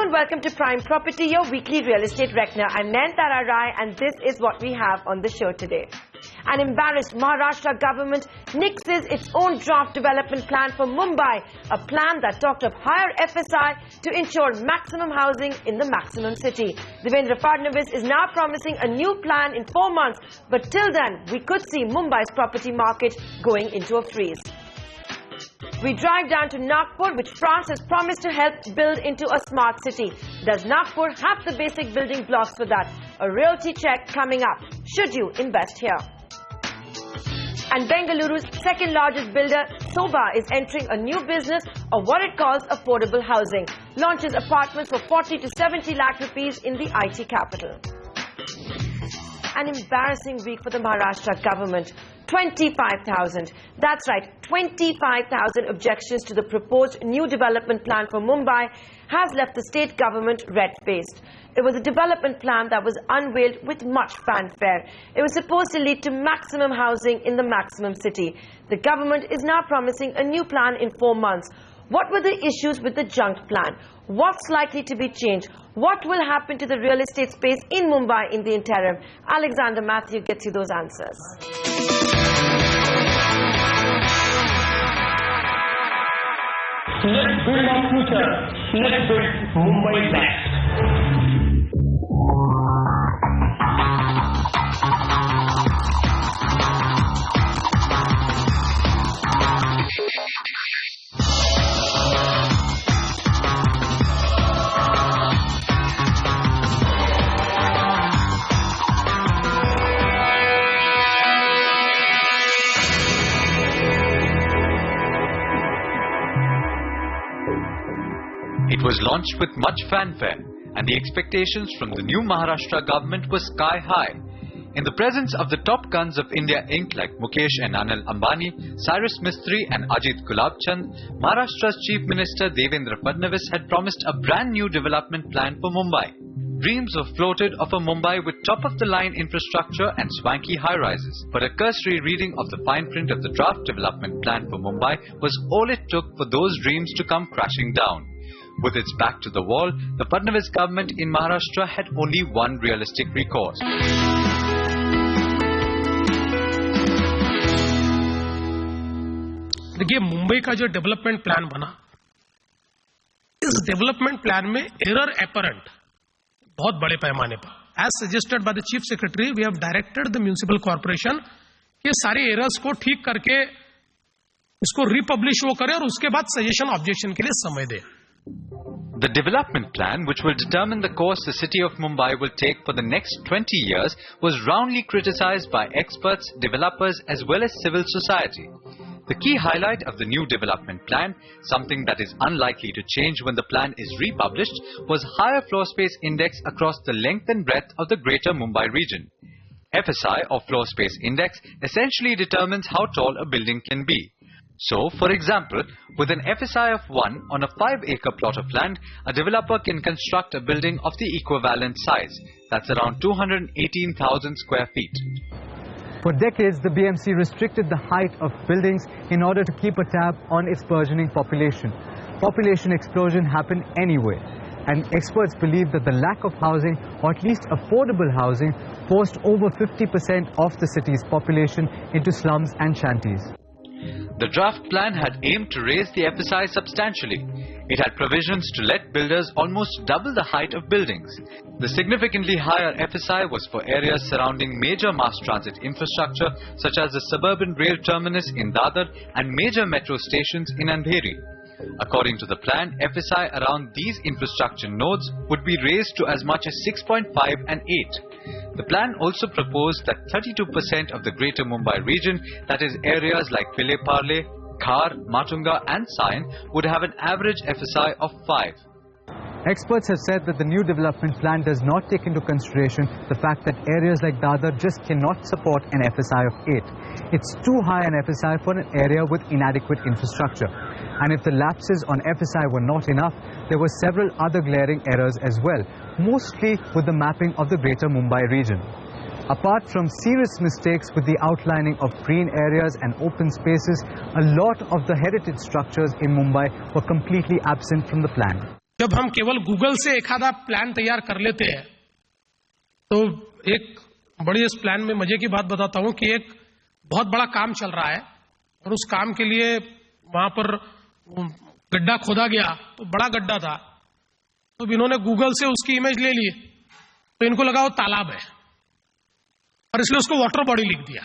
and welcome to Prime Property, your weekly real estate reckoner. I'm Nayantara Rai and this is what we have on the show today. An embarrassed Maharashtra government nixes its own draft development plan for Mumbai, a plan that talked of higher FSI to ensure maximum housing in the maximum city. Devendra Fadnavis is now promising a new plan in 4 months, but till then, we could see Mumbai's property market going into a freeze. We drive down to Nagpur, which France has promised to help build into a smart city. Does Nagpur have the basic building blocks for that? A realty check coming up. Should you invest here? And Bengaluru's second largest builder, Soba, is entering a new business of what it calls affordable housing. Launches apartments for 40 to 70 lakh rupees in the IT capital. An embarrassing week for the Maharashtra government. 25,000. That's right, 25,000 objections to the proposed new development plan for Mumbai has left the state government red-faced. It was a development plan that was unveiled with much fanfare. It was supposed to lead to maximum housing in the maximum city. The government is now promising a new plan in 4 months. What were the issues with the junk plan? What's likely to be changed? What will happen to the real estate space in Mumbai in the interim? Alexander Matthew gets you those answers. Let's build our future. Let's build Mumbai next. It was launched with much fanfare, and the expectations from the new Maharashtra government were sky high. In the presence of the top guns of India Inc. like Mukesh and Anil Ambani, Cyrus Mistry and Ajit Gulabchand, Maharashtra's Chief Minister Devendra Fadnavis had promised a brand new development plan for Mumbai. Dreams were floated of a Mumbai with top-of-the-line infrastructure and swanky high-rises. But a cursory reading of the fine print of the draft development plan for Mumbai was all it took for those dreams to come crashing down. With its back to the wall, the Fadnavis government in Maharashtra had only one realistic recourse. देखिए मुंबई का जो development plan बना, इस development plan में error apparent बहुत बड़े पैमाने पर, as suggested by the chief secretary, we have directed the municipal corporation ये सारे एरर्स को ठीक करके इसको रिपब्लिश वो करे और उसके बाद सजेशन ऑब्जेक्शन के लिए समय दे. The development plan, which will determine the course the city of Mumbai will take for the next 20 years, was roundly criticized by experts, developers as well as civil society. The key highlight of the new development plan, something that is unlikely to change when the plan is republished, was higher floor space index across the length and breadth of the greater Mumbai region. FSI, or floor space index, essentially determines how tall a building can be. So, for example, with an FSI of 1 on a 5-acre plot of land, a developer can construct a building of the equivalent size. That's around 218,000 square feet. For decades, the BMC restricted the height of buildings in order to keep a tab on its burgeoning population. Population explosion happened anyway, and experts believe that the lack of housing, or at least affordable housing, forced over 50% of the city's population into slums and shanties. The draft plan had aimed to raise the FSI substantially. It had provisions to let builders almost double the height of buildings. The significantly higher FSI was for areas surrounding major mass transit infrastructure such as the suburban rail terminus in Dadar and major metro stations in Andheri. According to the plan, FSI around these infrastructure nodes would be raised to as much as 6.5 and 8. The plan also proposed that 32% of the greater Mumbai region, that is areas like Vile Parle, Khar, Matunga and Sion, would have an average FSI of 5. Experts have said that the new development plan does not take into consideration the fact that areas like Dadar just cannot support an FSI of 8. It's too high an FSI for an area with inadequate infrastructure. And if the lapses on FSI were not enough, there were several other glaring errors as well, mostly with the mapping of the greater Mumbai region. Apart from serious mistakes with the outlining of green areas and open spaces, a lot of the heritage structures in Mumbai were completely absent from the plan. जब हम केवल Google से एक आधा plan तैयार कर लेते हैं, तो एक बड़ी इस प्लान में मजे की बात बताता हूं कि एक बहुत बड़ा काम चल रहा है और उस काम के लिए वहां पर गड्ढा खोदा गया, तो बड़ा गड्ढा था, तो इन्होंने गूगल से उसकी इमेज ले ली, तो इनको लगा वो तालाब है और इसलिए उसको वाटर बॉडी लिख दिया.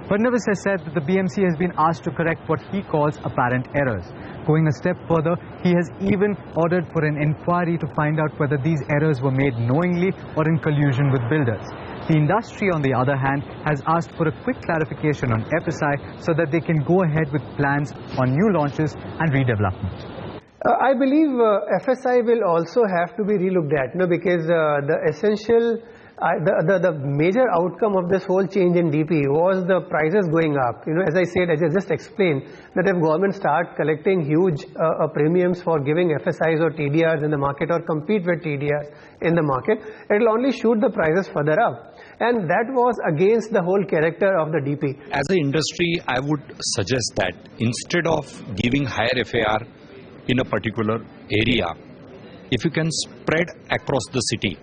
Fadnavis has said that the BMC has been asked to correct what he calls apparent errors. Going a step further, he has even ordered for an inquiry to find out whether these errors were made knowingly or in collusion with builders. The industry, on the other hand, has asked for a quick clarification on FSI so that they can go ahead with plans on new launches and redevelopment. I believe FSI will also have to be relooked at, because the essential the major outcome of this whole change in DP was the prices going up. As I said, as I just explained, that if government start collecting huge premiums for giving FSIs or TDRs in the market or compete with TDRs in the market, it will only shoot the prices further up. And that was against the whole character of the DP. As an industry, I would suggest that instead of giving higher FAR in a particular area, if you can spread across the city,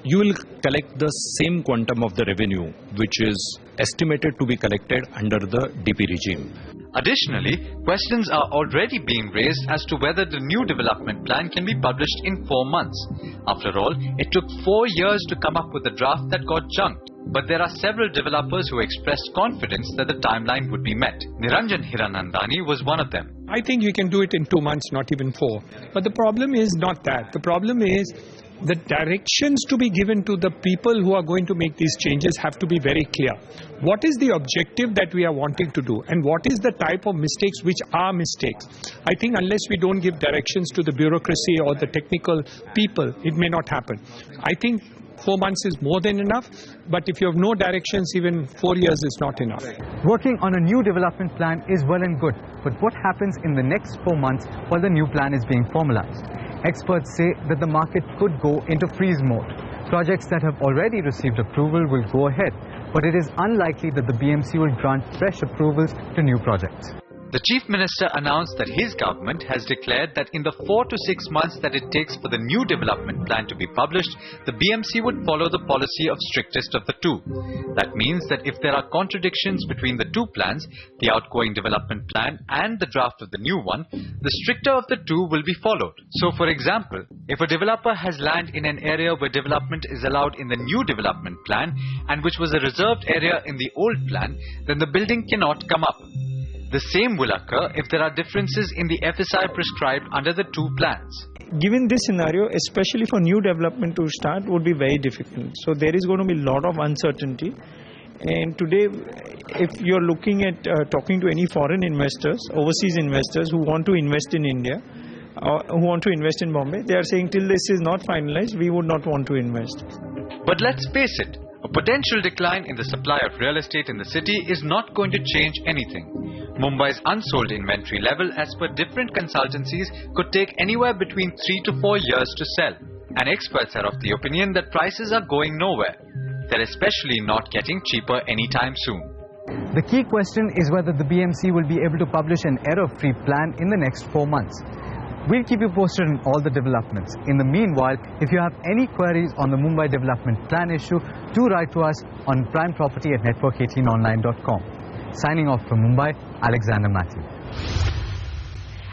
you will collect the same quantum of the revenue which is estimated to be collected under the DP regime. Additionally, questions are already being raised as to whether the new development plan can be published in 4 months. After all, it took 4 years to come up with a draft that got junked. But there are several developers who expressed confidence that the timeline would be met. Niranjan Hiranandani was one of them. I think we can do it in 2 months, not even 4. But the problem is not that. The problem is the directions to be given to the people who are going to make these changes have to be very clear. What is the objective that we are wanting to do, and what is the type of mistakes which are mistakes? I think unless we don't give directions to the bureaucracy or the technical people, it may not happen. I think 4 months is more than enough, but if you have no directions, even 4 years is not enough. Working on a new development plan is well and good, but what happens in the next 4 months while the new plan is being formalized? Experts say that the market could go into freeze mode. Projects that have already received approval will go ahead, but it is unlikely that the BMC will grant fresh approvals to new projects. The Chief Minister announced that his government has declared that in the 4 to 6 months that it takes for the new development plan to be published, the BMC would follow the policy of strictest of the two. That means that if there are contradictions between the two plans, the outgoing development plan and the draft of the new one, the stricter of the two will be followed. So for example, if a developer has land in an area where development is allowed in the new development plan and which was a reserved area in the old plan, then the building cannot come up. The same will occur if there are differences in the FSI prescribed under the two plans. Given this scenario, especially for new development to start, would be very difficult. So there is going to be a lot of uncertainty. And today, if you're looking at talking to any foreign investors, overseas investors who want to invest in India, who want to invest in Bombay, they are saying till this is not finalized, we would not want to invest. But let's face it, a potential decline in the supply of real estate in the city is not going to change anything. Mumbai's unsold inventory level, as per different consultancies, could take anywhere between 3 to 4 years to sell. And experts are of the opinion that prices are going nowhere. They're especially not getting cheaper anytime soon. The key question is whether the BMC will be able to publish an error-free plan in the next 4 months. We'll keep you posted on all the developments. In the meanwhile, if you have any queries on the Mumbai development plan issue, do write to us on primeproperty@network18online.com. Signing off from Mumbai, Alexander Matthew.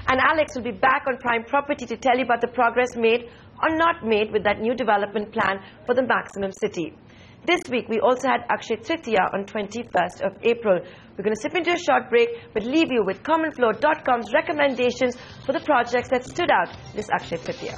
And Alex will be back on Prime Property to tell you about the progress made or not made with that new development plan for the maximum city. This week, we also had Akshay Tritiya on 21st of April. We're going to slip into a short break, but leave you with CommonFlow.com's recommendations for the projects that stood out this Akshay Tritiya.